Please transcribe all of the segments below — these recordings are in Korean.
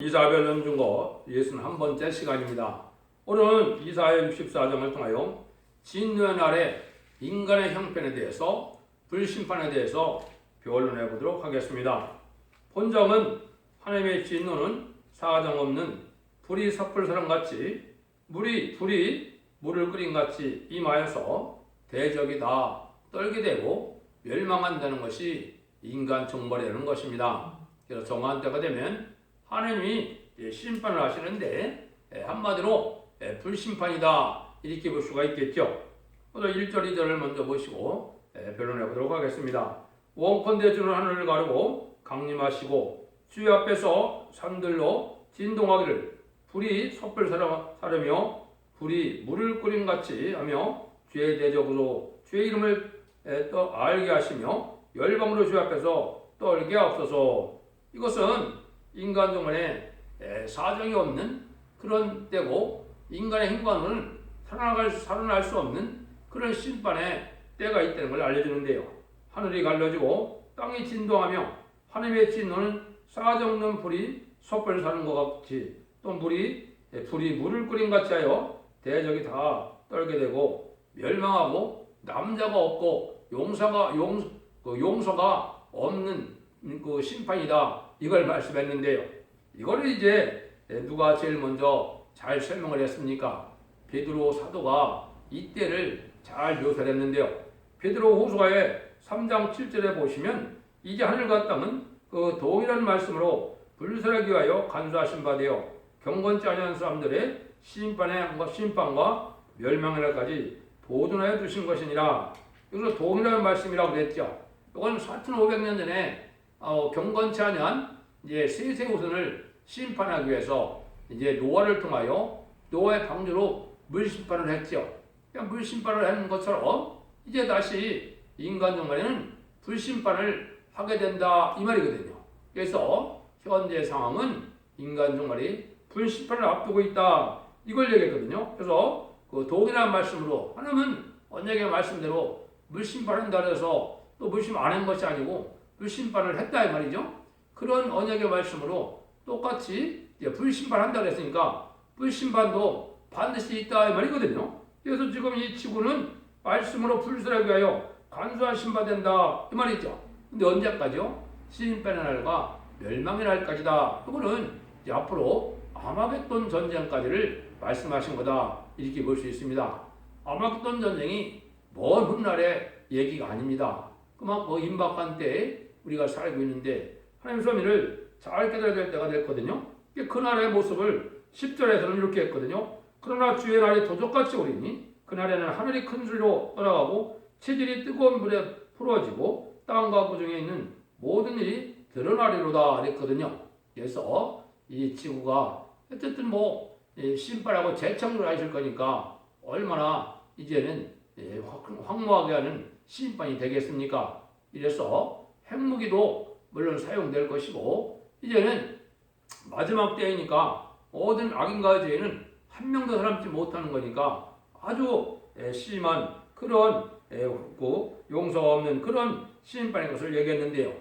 이사별 연중거 61번째 시간입니다. 오늘은 이사야 64장을 통하여 진노의 날에 인간의 형편에 대해서 불심판에 대해서 변론해 보도록 하겠습니다. 본정은 하나님의 진노는 사정없는 불이 섣불 사람같이 불이 물을 끓인 같이 임하여서 대적이 다 떨게 되고 멸망한다는 것이 인간 정벌이라는 것입니다. 그래서 정한 때가 되면 하나님이 심판을 하시는데 한마디로 불심판이다 이렇게 볼 수가 있겠죠. 오늘 1절 2절을 먼저 보시고 변론해 보도록 하겠습니다. 원컨대 주는 하늘을 가르고 강림하시고 주의 앞에서 산들로 진동하기를 불이 섣불 사르며 불이 물을 끓인 같이 하며 주의 대적으로 주의 이름을 알게 하시며 열방으로 주의 앞에서 떨게 하옵소서. 이것은 인간 종안에 사정이 없는 그런 때고 인간의 행관은 살아날 수 없는 그런 심판의 때가 있다는 걸 알려주는데요. 하늘이 갈라지고 땅이 진동하며 하나님의 진노는 사정없는 불이 섣불 사는 것 같이 또 불이 물을 끓인 같이 하여 대적이 다 떨게 되고 멸망하고 남자가 없고 용서가 없는 그 심판이다. 이걸 말씀했는데요. 이거를 이제 누가 제일 먼저 잘 설명을 했습니까? 베드로 사도가 이때를 잘 묘사를 했는데요. 베드로 후서의 3장 7절에 보시면 이제 하늘과 땅은 그 동일한 말씀으로 불설하기 위하여 간수하신 바 되어 경건치 아니한 사람들의 심판과 멸망의 날까지 보존하여 두신 것이니라. 이것을 동일한 말씀이라고 그랬죠. 이건 4,500년 전에 경건치 아니한 이제 세세 후손을 심판하기 위해서 이제 노아를 통하여 노아의 방주로 물 심판을 했죠. 그냥 물 심판을 하는 것처럼 이제 다시 인간 종말에는 불 심판을 하게 된다 이 말이거든요. 그래서 현재 상황은 인간 종말이 불 심판을 앞두고 있다 이걸 얘기했거든요. 그래서 그 동일한 말씀으로 하나님은 언약의 말씀대로 물 심판한다 해서 또 물 심판 안 한 것이 아니고 불 심판을 했다 이 말이죠. 그런 언약의 말씀으로 똑같이 불심판한다 그랬으니까 불심판도 반드시 있다 이 말이거든요. 그래서 지금 이 지구는 말씀으로 불설하기 위하여 간수하신 바 된다 이 말이죠. 근데 언제까지요? 심판의 날과 멸망의 날까지다. 이거는 이제 앞으로 아마겟돈 전쟁까지를 말씀하신 거다 이렇게 볼 수 있습니다. 아마겟돈 전쟁이 먼 훗날의 얘기가 아닙니다. 그만큼 임박한 때에 우리가 살고 있는데 하나님 섭리를 잘 깨달아야 될 때가 됐거든요. 그날의 모습을 10절에서는 이렇게 했거든요. 그러나 주의 날이 도적같이 오리니 그날에는 하늘이 큰 소리로 떠나가고 체질이 뜨거운 물에 풀어지고 땅과 그 중에 있는 모든 일이 드러나리로다 그랬거든요. 그래서 이 지구가 어쨌든 심판하고 재창조를 하실 거니까 얼마나 이제는 황무하게 하는 심판이 되겠습니까? 이래서 핵무기도 물론 사용될 것이고 이제는 마지막 때이니까 모든 악인과 죄는 한 명도 살지 못하는 거니까 아주 심한 그런 용서가 없는 그런 심판의 것을 얘기했는데요.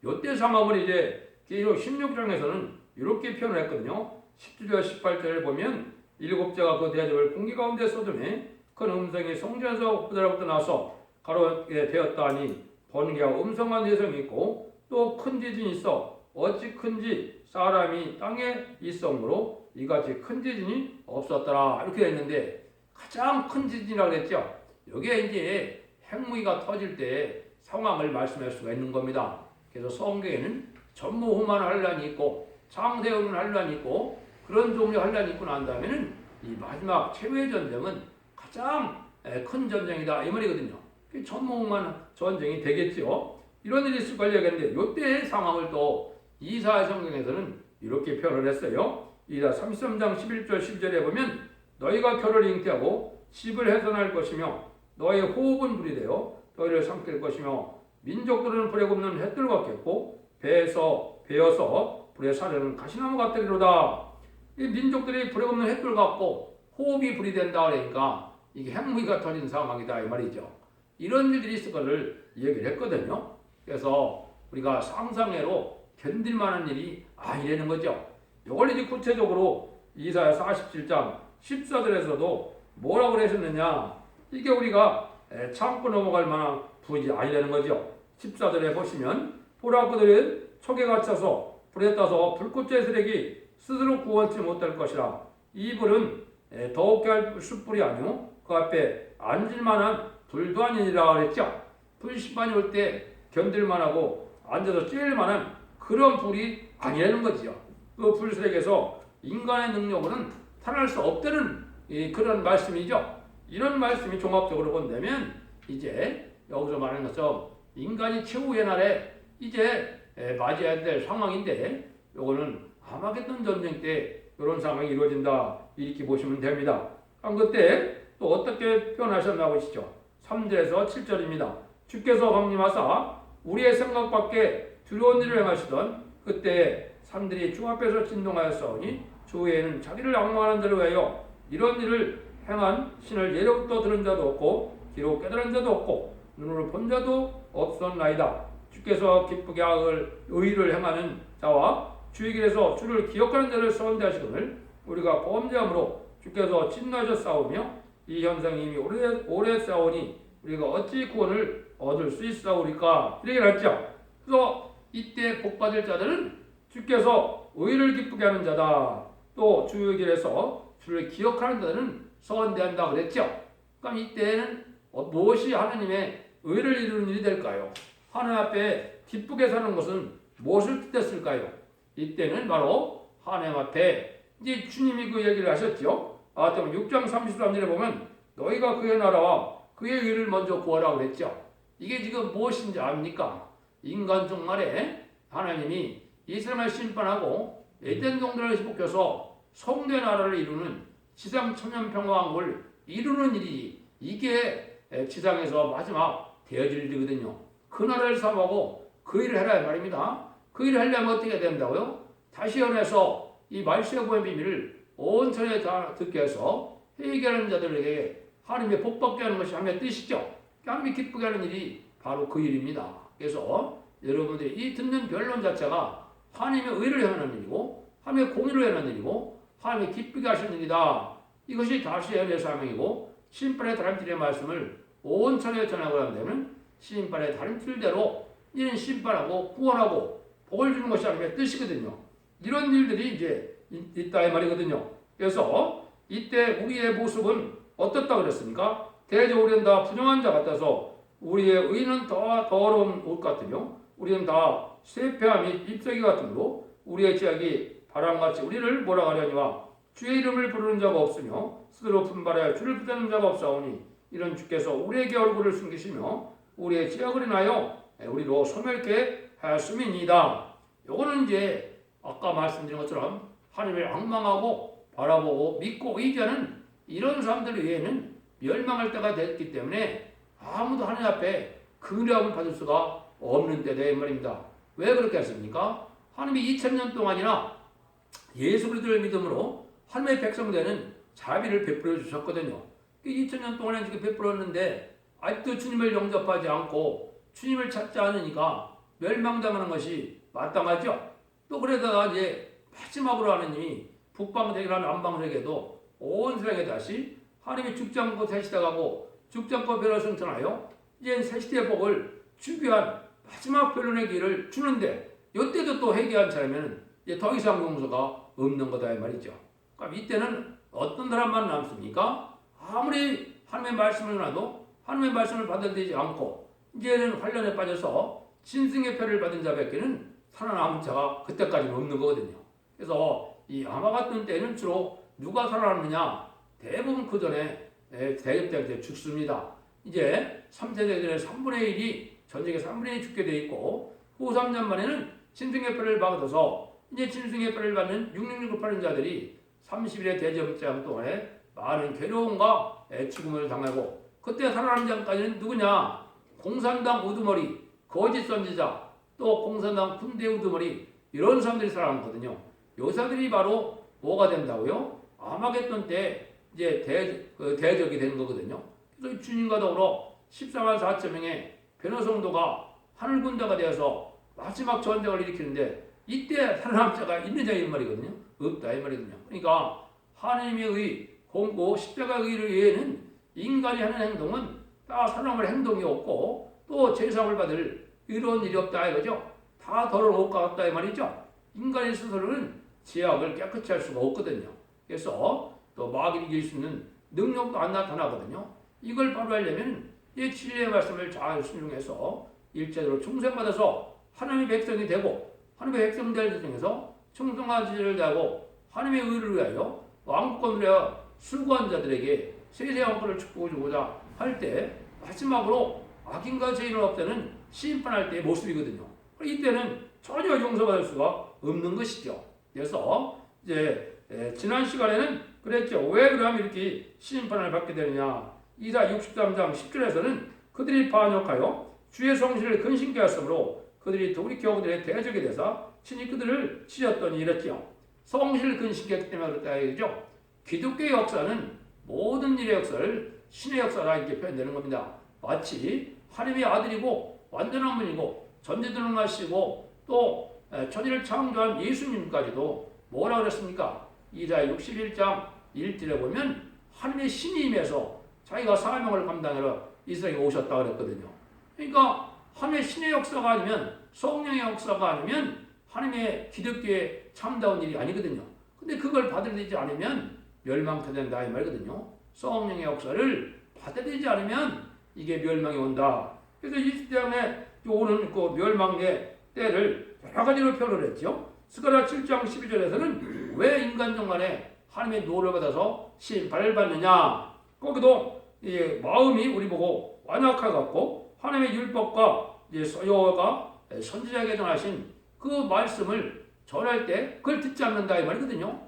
이때 상황을 이제 계시록 16장에서는 이렇게 표현을 했거든요. 17절 18절을 보면 일곱째가 그 대접을 공기 가운데 쏟음에 큰 음성이 성전에서 그들로부터 나서 가로에 되었다니 번개와 음성한 내성이 있고 또 큰 지진이 있어 어찌 큰지 사람이 땅에 있으므로 이같이 큰 지진이 없었더라 이렇게 했는데 가장 큰 지진이라고 했죠. 여기에 이제 핵무기가 터질 때 상황을 말씀할 수가 있는 겁니다. 그래서 성경에는 전무후무한 환란이 있고 장세오는 환란이 있고 그런 종류의 환란이 있고 난 다음에는 이 마지막 최후의 전쟁은 가장 큰 전쟁이다 이 말이거든요. 전무후무한 전쟁이 되겠죠. 이런 일이 있을 걸 얘기했는데 이때의 상황을 또 이사야 성경에서는 이렇게 표현을 했어요. 이사 33장 11절 12절에 보면 너희가 결을 잉태하고 집을 훼손할 것이며 너의 호흡은 불이 되어 너희를 삼킬 것이며 민족들은 불에 굽는 햇들 같겠고 베어서 불에 사르는 가시나무 같으리로다. 이 민족들이 불에 굽는 햇들 같고 호흡이 불이 된다 그러니까 이게 핵무기가 터진 상황이다 이 말이죠. 이런 일들이 있을 거를 얘기를 했거든요. 그래서 우리가 상상외로 견딜 만한 일이 이라는 거죠. 이걸 이제 구체적으로 이사야 47장 14절에서도 뭐라고 그러셨느냐, 이게 우리가 참고 넘어갈 만한 부분이 아니라는 거죠. 14절에 보시면 보라 그들은 촉에 갇혀서 불에 떠서 불꽃의 세력이 스스로 구원치 못할 것이라. 이 불은 더욱게 할 숯불이 아니오 그 앞에 앉을 만한 불도 아니니라 그랬죠. 불심판이 올 때 견딜만하고 앉아서 쬐을 만한 그런 불이 아니라는 거지요. 그 불세력에서 인간의 능력으로는 탈할 수 없다는 그런 말씀이죠. 이런 말씀이 종합적으로 본다면 이제 여기서 말하는 것처럼 인간이 최후의 날에 이제 맞이해야 될 상황인데, 요거는 아마겟돈 전쟁 때 이런 상황이 이루어진다 이렇게 보시면 됩니다. 그럼 그때 또 어떻게 표현하셨나 보시죠. 3절에서 7절입니다. 주께서 강림하사 우리의 생각 밖에 두려운 일을 행하시던 그때 산들이 주 앞에서 진동하였사오니 주 외에는 자기를 악망하는 자를 위하여 이런 일을 행한 신을 예로부터 들은 자도 없고 기록 깨달은 자도 없고 눈으로 본 자도 없었나이다. 주께서 기쁘게 의를 행하는 자와 주의 길에서 주를 기억하는 자를 선대하시거늘 우리가 범죄함으로 주께서 진노하셨사오며 이 현상이 이미 오래 싸우니 우리가 어찌 구원을 얻을 수 있사오리까, 이렇게 했죠. 그래서 이때 복받을 자들은 주께서 의를 기쁘게 하는 자다. 또 주의 길에서 주를 기억하는 자들은 선대한다 그랬죠. 그럼 이때는 무엇이 하느님의 의를 이루는 일이 될까요? 하나님 앞에 기쁘게 사는 것은 무엇을 뜻했을까요? 이때는 바로 하나님 앞에 이제 주님이 그 얘기를 하셨죠. 6장 33절에 보면 너희가 그의 나라와 그의 의를 먼저 구하라 그랬죠. 이게 지금 무엇인지 압니까? 인간 종말에 하나님이 이스라엘을 심판하고 에덴 동산을 회복해서 성대 나라를 이루는 지상 천년 평화왕국을 이루는 일이, 이게 지상에서 마지막 되어질 일이거든요. 그 나라를 사모하고 그 일을 해라 말입니다. 그 일을 하려면 어떻게 해야 된다고요? 다시 연해서 이 말세의 구원의 비밀을 온 천하에 다 듣게 해서 회개하는 자들에게 하나님의 복받게 하는 것이 하나님의 뜻이죠. 하나님이 기쁘게 하는 일이 바로 그 일입니다. 그래서 여러분들이 이 듣는 변론 자체가 하나님의 의를 행하는 일이고 하나님의 공의를 행하는 일이고 하나님이 기쁘게 하시는 일이다. 이것이 다시 연의 사명이고 신판의 다림질의 말씀을 온 천하에 전하고 한다면 신판의 다림질대로 이는 심판하고 구원하고 복을 주는 것이 하나님의 뜻이거든요. 이런 일들이 이제 있다 이 말이거든요. 그래서 이때 우리의 모습은 어떻다 그랬습니까? 대적으로 우리는 다 부정한 자 같아서 우리의 의는 더 더러운 옷 같으며 우리는 다 쇠폐와 및 잎사귀 같으므로 우리의 죄악이 바람같이 우리를 몰아가려니와 주의 이름을 부르는 자가 없으며 스스로 분발하여 주를 붙드는 자가 없사오니 이런 주께서 우리에게 얼굴을 숨기시며 우리의 죄악을 인하여 우리로 소멸케 하였음이니이다. 요거는 이제 아까 말씀드린 것처럼 하나님을 악망하고 바라보고 믿고 의지하는 이런 사람들 외에는 멸망할 때가 됐기 때문에 아무도 하나님 앞에 긍휼함을 받을 수가 없는 때다 이 말입니다. 왜 그렇게 했습니까? 하나님이 2000년 동안이나 예수 그리스도를 믿음으로 하나님의 백성되는 자비를 베풀어 주셨거든요. 2000년 동안에 이렇게 베풀었는데 아직도 주님을 영접하지 않고 주님을 찾지 않으니까 멸망당하는 것이 마땅하죠. 또 그러다가 이제 마지막으로 하느님이 북방세계나 남방세계도 온 세상에 다시 하나님이 죽지 않고 새시대가고 죽지 않고 변화 승천하여 이제 새시대의 복을 주기 위한 마지막 변론의 길을 주는데 이때도 또 회개한 사람은 이제 더 이상 용서가 없는 거다 이 말이죠. 그럼 이때는 어떤 사람만 남습니까? 아무리 하나님의 말씀을 나도 하나님의 말씀을 받아들이지 않고 이제는 환란에 빠져서 신승의 표를 받은 자밖에는 살아남은 자가 그때까지는 없는 거거든요. 그래서 이 아마 같은 때는 주로 누가 살아남느냐? 대부분 그 전에 대접될 때 죽습니다. 이제 3세대들의 3분의 1이 전쟁의 3분의 1이 죽게 돼 있고 후 3년 만에는 신승의 표를 받아서 이제 신승의 표를 받는 666을 파는 자들이 30일의 대접장 동안에 많은 괴로움과 죽음을 당하고 그때 살아남은 자까지는 누구냐? 공산당 우두머리, 거짓 선지자, 또 공산당 군대 우두머리 이런 사람들이 살아남거든요. 요 사람들이 바로 뭐가 된다고요? 아마겟돈 때 이제 대적이 되는 거거든요. 그래서 주님과 더불어 14만 4천 명의 변호성도가 하늘군대가 되어서 마지막 전쟁을 일으키는데 이때 살아남은 자가 있는 자인 말이거든요. 없다 이 말이거든요. 그러니까 하나님의 의, 공고 십자가의 의를 위해는 인간이 하는 행동은 다 사람의 행동이 없고 또 제사를 받을 이런 일이 없다 이거죠. 다 더러운 옷과 같다 이 말이죠. 인간의 스스로는 죄악을 깨끗이 할 수가 없거든요. 그래서 또 마귀를 이길 수 있는 능력도 안 나타나거든요. 이걸 바로 하려면 이 진리의 말씀을 잘 순종해서 일제대로 충성받아서 하나님의 백성이 되고 하나님의 백성들 중에서 충성한 지혜를 다하고 하나님의 의를 위하여 왕권을 위하여 수고한 자들에게 세세한 왕권을 축복을 주고자 할 때 마지막으로 악인과 죄인을 없애는 심판할 때의 모습이거든요. 이때는 전혀 용서받을 수가 없는 것이죠. 그래서 이제 지난 시간에는 그랬죠. 왜 그러면 이렇게 심판을 받게 되느냐. 이사 63장 10절에서는 그들이 반역하여 주의 성실을 근심케 하였으므로 그들이 돌이켜 그들의 대적이 되사 친히 그들을 치셨더니 이랬지요. 성실을 근심케 했기 때문에 그렇다 이거죠. 기독교의 역사는 모든 일의 역사를 신의 역사라 이렇게 표현되는 겁니다. 마치 하나님의 아들이고 완전한 분이고 전지전능하시고 또 천지를 창조한 예수님까지도 뭐라 그랬습니까? 이사야 61장 1절에 보면 하나님의 신이 임해서 자기가 사명을 감당하러 이 세상에 오셨다 그랬거든요. 그러니까 하나님의 신의 역사가 아니면 성령의 역사가 아니면 하나님의 기독교의 참다운 일이 아니거든요. 근데 그걸 받아들이지 않으면 멸망토된다 이 말이거든요. 성령의 역사를 받아들이지 않으면 이게 멸망이 온다. 그래서 이 시대에 오는 그 멸망의 때를 여러 가지로 표현을 했죠. 스가랴 7장 12절에서는 왜 인간종 간에 하나님의 노를 받아서 심판을 받느냐. 거기도 마음이 우리 보고 완악하고 하나님의 율법과 여호와가 선지자에게 전하신 그 말씀을 전할 때 그걸 듣지 않는다 이 말이거든요.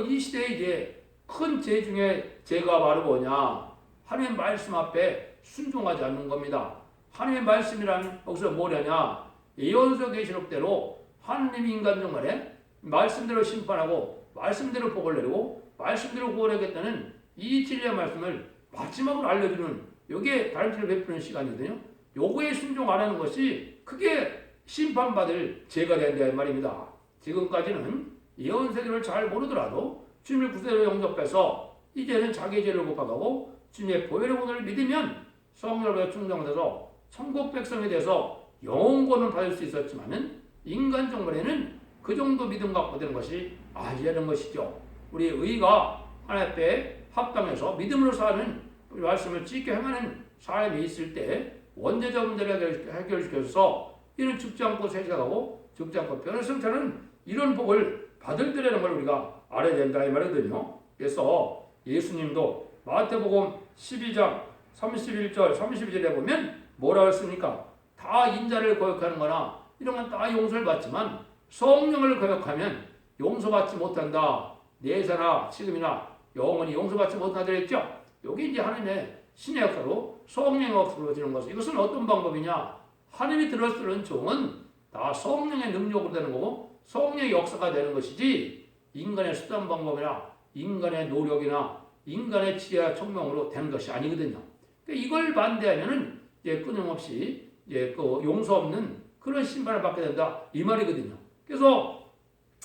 이 시대에 이제 큰 죄 중에 죄가 바로 뭐냐? 하나님의 말씀 앞에 순종하지 않는 겁니다. 하나님의 말씀이란 여기서 뭐냐냐? 예언서 계시록대로 하나님이 인간종 간에 말씀대로 심판하고 말씀대로 복을 내리고 말씀대로 구원하겠다는 이 진리의 말씀을 마지막으로 알려주는 요게 다른 베푸는 시간이거든요. 요거에 순종 안 하는 것이 크게 심판받을 죄가 된다 이 말입니다. 지금까지는 예언세계를 잘 모르더라도 주님을 구세로 영접해서 이제는 자기 죄를 고백하고 주님의 보혈의 구원을 믿으면 성령으로 충성돼서 천국 백성이 돼서 영원권을 받을 수 있었지만은 인간 정말에는 그 정도 믿음 갖고 되는 것이 아니라는 것이죠. 우리 의가 하나님 앞에 합당해서 믿음으로 사는 우리 말씀을 지켜 행하는 삶이 있을 때 원죄자 문제를 해결시켜서 이는 죽지 않고 세상하고 죽지 않고 변을 승차는 이런 복을 받을 때라는 걸 우리가 알아야 된다 이 말이거든요. 그래서 예수님도 마태복음 12장 31절 32절에 보면 뭐라고 했습니까? 다 인자를 거역하는 거나 이런 건 다 용서를 받지만 성령을 거역하면 용서받지 못한다. 내세나 지금이나 영원히 용서받지 못한다 했죠. 여기 이제 하나님의 신의 역사로 성령의 역사로 되는 것은 이것은 어떤 방법이냐? 하나님이 들어쓰는 종은 다 성령의 능력으로 되는 거고 성령의 역사가 되는 것이지 인간의 수단 방법이나 인간의 노력이나 인간의 지혜와 총명으로 되는 것이 아니거든요. 그러니까 이걸 반대하면은 끊임없이 그 용서 없는 그런 심판을 받게 된다 이 말이거든요. 그래서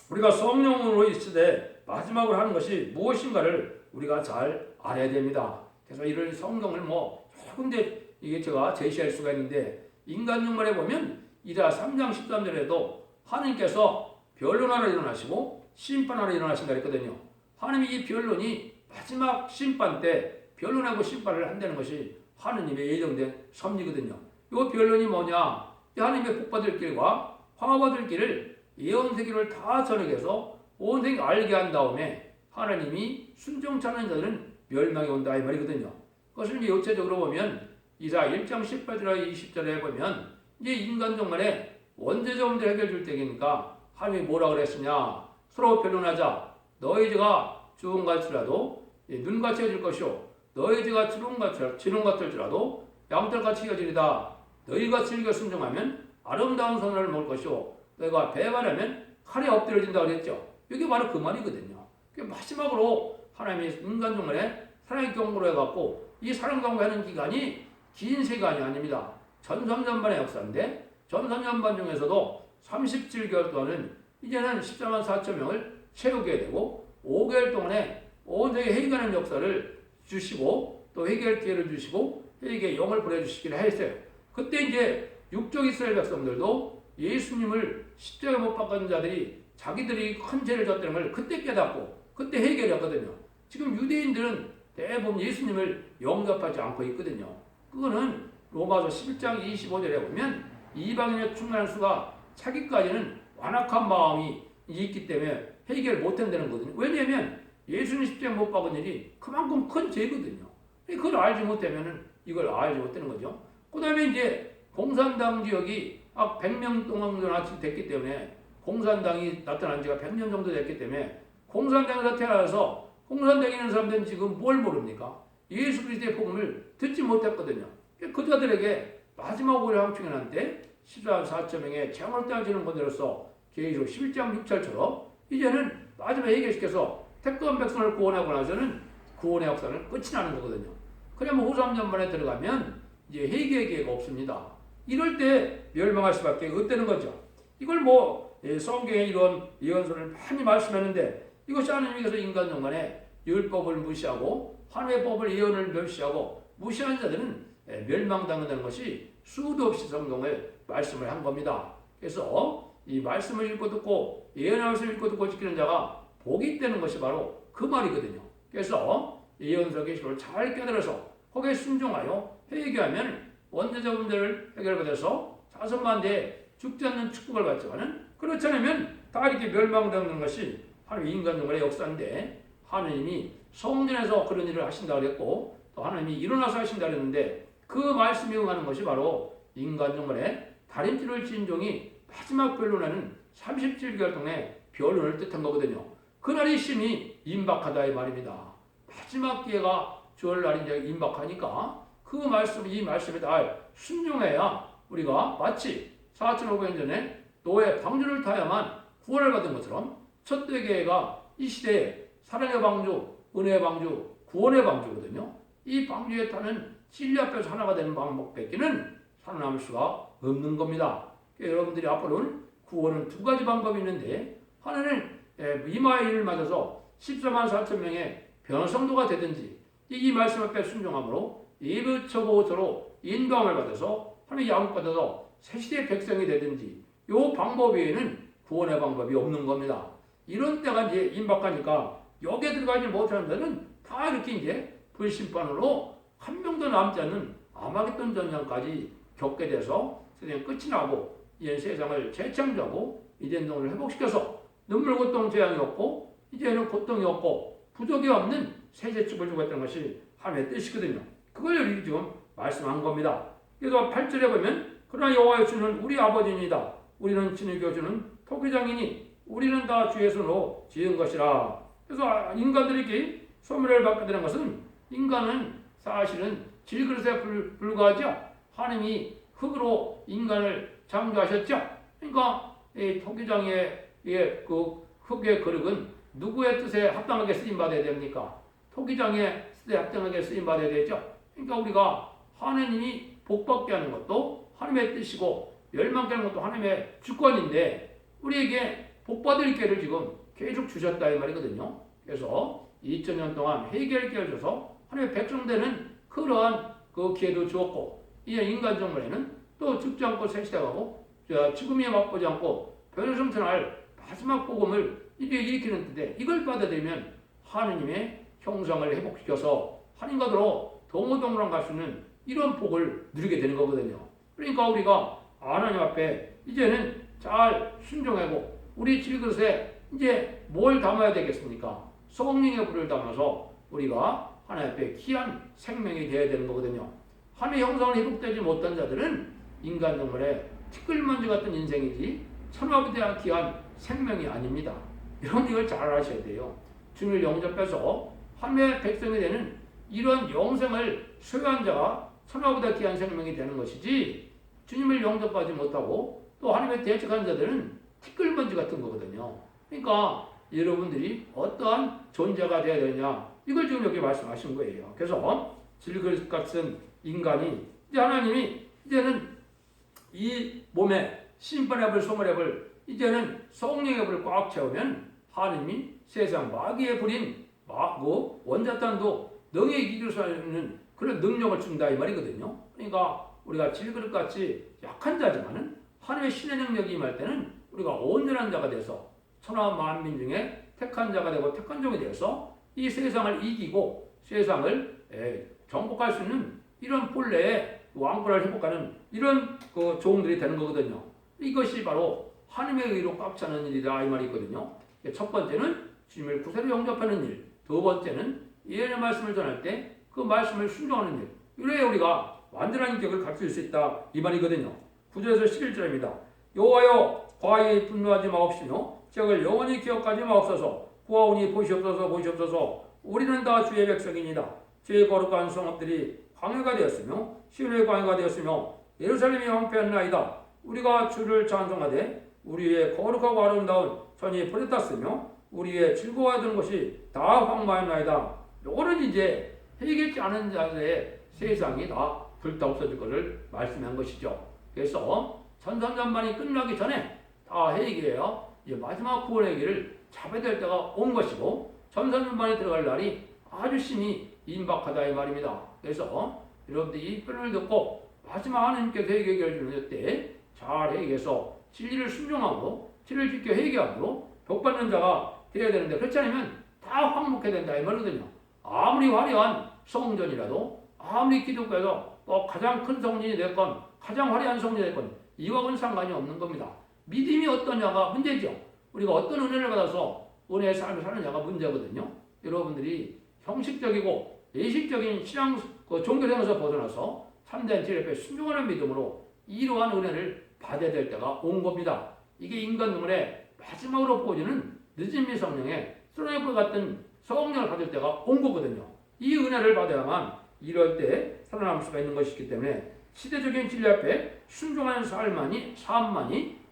우리가 성령으로 있을 때 마지막으로 하는 것이 무엇인가를 우리가 잘 알아야 됩니다. 그래서 이런 성경을 여러 군데 이게 제가 제시할 수가 있는데 인간 육말에 보면 이사 3장 13절에도 하나님께서 변론하러 일어나시고 심판하러 일어나신다 했거든요. 하나님이 이 변론이 마지막 심판 때 변론하고 심판을 한다는 것이 하나님의 예정된 섭리거든요. 이 변론이 뭐냐? 하나님의 복받을 길과 화받을 길을 예언세계를 다 전역해서 온 세계 알게 한 다음에 하나님이 순종치 않는 자들은 멸망이 온다 이 말이거든요. 그것을 이제 요체적으로 보면 이사 1장 18절과 20절에 보면 이제 인간 종말에 원죄자 문제 해결 줄 때니까 하나님이 뭐라 그랬으냐? 서로 변론하자. 너희 죄가 주은 같이라도 눈같이 해줄 것이요 너희 죄가 지름 같을지라도 양털같이 이어지리다. 너희가 즐겨 순종하면 아름다운 선을 먹을 것이요 너희가 배반하면 칼에 엎드려진다 그랬죠. 이게 바로 그 말이거든요. 마지막으로 하나님이 인간 종말에 사랑의 경고를 해갖고 이 사랑 경고하는 기간이 긴 시간이 아닙니다. 전삼년반의 역사인데 전삼년반 중에서도 37개월 동안은 이제는 14만 4천 명을 채우게 되고 5개월 동안에 온전히 회개하는 역사를 주시고 또 회개할 기회를 주시고 회개의 영을 보내주시기를 했어요. 그때 이제 육적 이스라엘 백성들도 예수님을 십자가에 못 박은 자들이 자기들이 큰 죄를 졌다는 걸 그때 깨닫고 그때 회개를 했거든요. 지금 유대인들은 대부분 예수님을 영접하지 않고 있거든요. 그거는 로마서 11장 25절에 보면 이방인의 충만한 수가 차기까지는 완악한 마음이 있기 때문에 회개를 못한다는 거거든요. 왜냐하면 예수님 십자가에 못 박은 일이 그만큼 큰 죄거든요. 그걸 알지 못하면 이걸 알지 못하는 거죠. 그 다음에 이제 공산당 지역이 100명 동안 됐기 때문에 공산당이 나타난 지가 100년 정도 됐기 때문에 공산당에서 태어나서 공산당에 있는 사람들은 지금 뭘 모릅니까? 예수 그리스도의 복음을 듣지 못했거든요. 그자들에게 마지막 오래 함축해난 때 14만 4천 명의 재앙을 따지는 분들로서 계시록 11장 6절처럼 이제는 마지막에 얘기시켜서 택도한 백성을 구원하고 나서는 구원의 역사는 끝이 나는 거거든요. 그러면 후3년만에 들어가면 이제 회개의 기회가 없습니다. 이럴 때 멸망할 수밖에 없다는 거죠. 이걸 성경에 이런 예언서를 많이 말씀하는데 이것이 하나님께서 인간 중간에 율법을 무시하고 하나님의 법을 예언을 멸시하고 무시하는 자들은 멸망당한다는 것이 수도 없이 성경에 말씀을 한 겁니다. 그래서 이 말씀을 읽고 듣고 예언의 말씀을 읽고 듣고 지키는 자가 복이 있다는 것이 바로 그 말이거든요. 그래서 예언서 계시록을 잘 깨달아서 거기에 순종하여 회개하면 원죄자 문제를 해결받아서 자선만대에 죽지 않는 축복을 받지만은 그렇지 않으면 다 이렇게 멸망당하는 것이 하나님 인간 중간의 역사인데 하나님이 성전에서 그런 일을 하신다 그랬고 또 하나님이 일어나서 하신다 그랬는데 그 말씀이 응하는 것이 바로 인간 중간에 다림질을 지은 종이 마지막 변론하는 37개월 동안의 변론을 뜻한 거거든요. 그날이 심히 임박하다 이 말입니다. 마지막 기회가 주얼 날이 이제 임박하니까 이 말씀에 다 순종해야 우리가 마치 4,500년 전에 노예 방주를 타야만 구원을 받은 것처럼 첫 대계가 이 시대에 사랑의 방주, 은혜의 방주, 구원의 방주거든요. 이 방주에 타는 진리 앞에서 하나가 되는 방법밖에는 살아남을 수가 없는 겁니다. 그러니까 여러분들이 앞으로는 구원은 두 가지 방법이 있는데 하나는 이마의 일을 맞아서 14만 4천 명의 변성도가 되든지 이 말씀 앞에 순종함으로 예부처보처로 인도함을 받아서 하나님의 양육받아서 새시대의 백성이 되든지 이 방법 외에는 구원의 방법이 없는 겁니다. 이런 때가 이제 임박하니까 여기에 들어가지 못하는 자는 다 이렇게 이제 불심판으로 한 명도 남지 않는 아마겟돈 전쟁까지 겪게 돼서 세상이 끝이 나고 이제 세상을 재창조하고 이제 농을 회복시켜서 눈물 고통 재앙이 없고 이제는 고통이 없고 부족이 없는 세제축을 주고 있다는 것이 하나님의 뜻이거든요. 그걸 여기 지금 말씀한 겁니다. 그래서 8절에 보면 그러나 여호와의 주는 우리 아버지입니다. 우리는 친히 교주는 토기장이니 우리는 다 주의 손으로 지은 것이라. 그래서 인간들에게 소멸을 받게 되는 것은 인간은 사실은 질그릇에 불과하죠. 하나님이 흙으로 인간을 창조하셨죠. 그러니까 이 토기장의 그 흙의 그릇은 누구의 뜻에 합당하게 쓰임받아야 됩니까? 토기장의 뜻에 합당하게 쓰임받아야 되죠. 그러니까 우리가 하나님이 복받게 하는 것도 하나님의 뜻이고 멸망케 하는 것도 하나님의 주권인데 우리에게 복받을 기회를 지금 계속 주셨다 이 말이거든요. 그래서 2000년 동안 회개할 기회를 줘서 하나님의 백성 되는 그러한 그 기회도 주었고 이제 인간 정말에는 또 죽지 않고 새시대가고 죽음에 맛보지 않고 변화성천할 마지막 복음을 이제 일으키는 뜻에 이걸 받아들이면 하느님의 형상을 회복시켜서 하나님과도 동호동으로 갈 수 있는 이런 복을 누리게 되는 거거든요. 그러니까 우리가 하나님 앞에 이제는 잘 순종하고 우리 질그릇에 이제 뭘 담아야 되겠습니까? 성령의 불을 담아서 우리가 하나님 앞에 귀한 생명이 되어야 되는 거거든요. 하나님의 형상을 회복되지 못한 자들은 인간 정말에 티끌먼지 같은 인생이지 천하보다 귀한 생명이 아닙니다. 여러분 이걸 잘 아셔야 돼요. 주님을 영접해서 하나님의 백성이 되는 이런 영생을 소유한 자가 천하보다 귀한 생명이 되는 것이지 주님을 영접하지 못하고 또 하나님의 대적한 자들은 티끌먼지 같은 거거든요. 그러니까 여러분들이 어떠한 존재가 되어야 되냐 이걸 지금 여기 말씀하신 거예요. 그래서 질그릇 같은 인간이 이제 하나님이 이제는 이 몸에 심판의 불, 소멸의 불 이제는 성령의 불을 꽉 채우면 하느님이 세상 마귀에 부린 원자탄도 능히 이길 수 있는 그런 능력을 준다 이 말이거든요. 그러니까 우리가 질그릇같이 약한 자지만은 하나님의 신의 능력이 임할 때는 우리가 온전한 자가 돼서 천하 만민 중에 택한 자가 되고 택한 종이 되어서 이 세상을 이기고 세상을 정복할 수 있는 이런 본래의 왕권을 회복하는 이런 그 종들이 되는 거거든요. 이것이 바로 하나님의 의로 꽉 차는 일이다 이 말이 있거든요. 첫 번째는 주님을 구세로 영접하는 일, 두 번째는 예언의 말씀을 전할 때 그 말씀을 순종하는 일. 이래야 우리가 완전한 인격을 갖출 수 있다 이 말이거든요. 9절에서 11절입니다. 여호와여 과히 분노하지 마옵시며 죄악을 영원히 기억하지 마옵소서. 구하오니 보시옵소서 보시옵소서. 우리는 다 주의 백성이니이다. 주의 거룩한 성읍들이 광야가 되었으며 시온의 광야가 되었으며 예루살렘이 황폐하나이다. 우리가 주를 찬송하되 우리의 거룩하고 아름다운 전이 불에 탔으며 우리의 즐거워하던 것이 다 황마하나이다. 요거는 이제 회개치 않은 자들의 세상이 다 불타 없어질 것을 말씀한 것이죠. 그래서 천상전반이 끝나기 전에 다 회개해야 이제 마지막 구원의 길을 잡아야 될 때가 온 것이고 천상전반에 들어갈 날이 아주 심히 임박하다 이 말입니다. 그래서 여러분들이 이 편을 듣고 마지막 하나님께서 회개를 주는 때 잘 회개해서 진리를 순종하고 진리를 지켜 회개하므로 복받는 자가 되어야 되는데 그렇지 않으면 다 황목해야 된다 이 말이거든요. 아무리 화려한 성전이라도 아무리 기독교에서 가장 큰 성전이 됐건 가장 화려한 성전이 됐건 이와는 상관이 없는 겁니다. 믿음이 어떠냐가 문제죠. 우리가 어떤 은혜를 받아서 은혜의 삶을 사느냐가 문제거든요. 여러분들이 형식적이고 예식적인 신앙 종교생활에서 벗어나서 참된 진리 앞에 순종하는 믿음으로 이러한 은혜를 받아야 될 때가 온 겁니다. 이게 인간 눈에 마지막으로 보여지는 늦은미 성령의 쓰러내불 같은 성령을 받을 때가 온 거거든요. 이 은혜를 받아야만 이럴 때 살아남을 수가 있는 것이기 때문에 시대적인 진리 앞에 순종하는 삶만이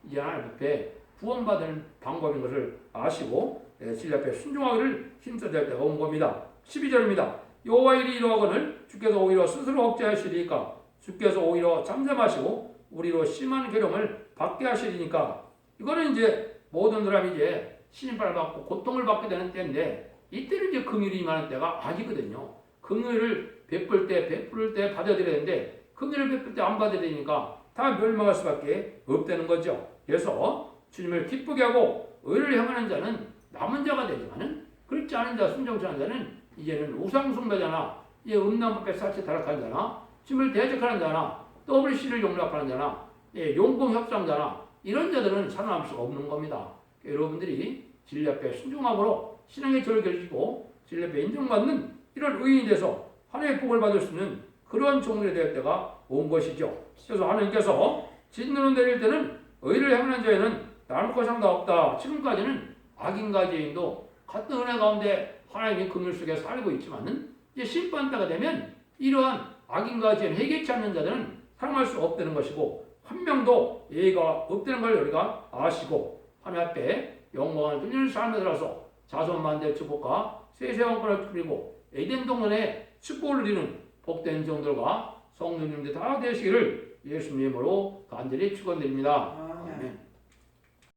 이 하나님 앞에 구원받는 방법인 것을 아시고 진리 앞에 순종하기를 힘써야 될 때가 온 겁니다. 12절입니다. 여호와 일이 이루어거늘 주께서 오히려 스스로 억제하시리니까 주께서 오히려 잠잠하시고 우리로 심한 괴로움을 받게 하시리니까 이거는 이제 모든 사람이 이제 신임을 받고 고통을 받게 되는 때인데 이때는 이제 긍휼이 임하는 때가 아니거든요. 긍휼을 베풀 때 받아들여야 되는데 긍휼을 베풀 때 안 받아들이니까 다 멸망할 수밖에 없다는 거죠. 그래서 주님을 기쁘게 하고 의를 행하는 자는 남은 자가 되지만은 그렇지 않은 자, 순종치 않은 자는 이제는 우상숭배자나 이제 음란법에 사치 타락한 자나 주님을 대적하는 자나 WC를 용납하는 자나 용공협상자나 이런 자들은 살아남을 수가 없는 겁니다. 여러분들이 진리 앞에 순종함으로 신앙의 절을 결지고 진리 앞에 인정받는 이런 의인이 돼서 하나님의 복을 받을 수 있는 그런 종들이 될 때가 온 것이죠. 그래서 하나님께서 진노를 내릴 때는 의를 행하는 자에는 나눌 것이 하나도 없다. 지금까지는 악인과 죄인도 같은 은혜 가운데 하나님의 긍휼 속에 살고 있지만은 이제 심판 때가 되면 이러한 악인과 죄인 회개치 않는 자들은 사랑할 수 없다는 것이고 한 명도 예의가 없다는 걸 우리가 아시고 하나님 앞에 영광을 돌리는 삶에 들어서 자손만대 축복과 세세왕권을 그리고 에덴 동산에 축복을 누리는 복된 종들과 성도님들 다 되시기를 예수님으로 간절히 축원드립니다. 아멘.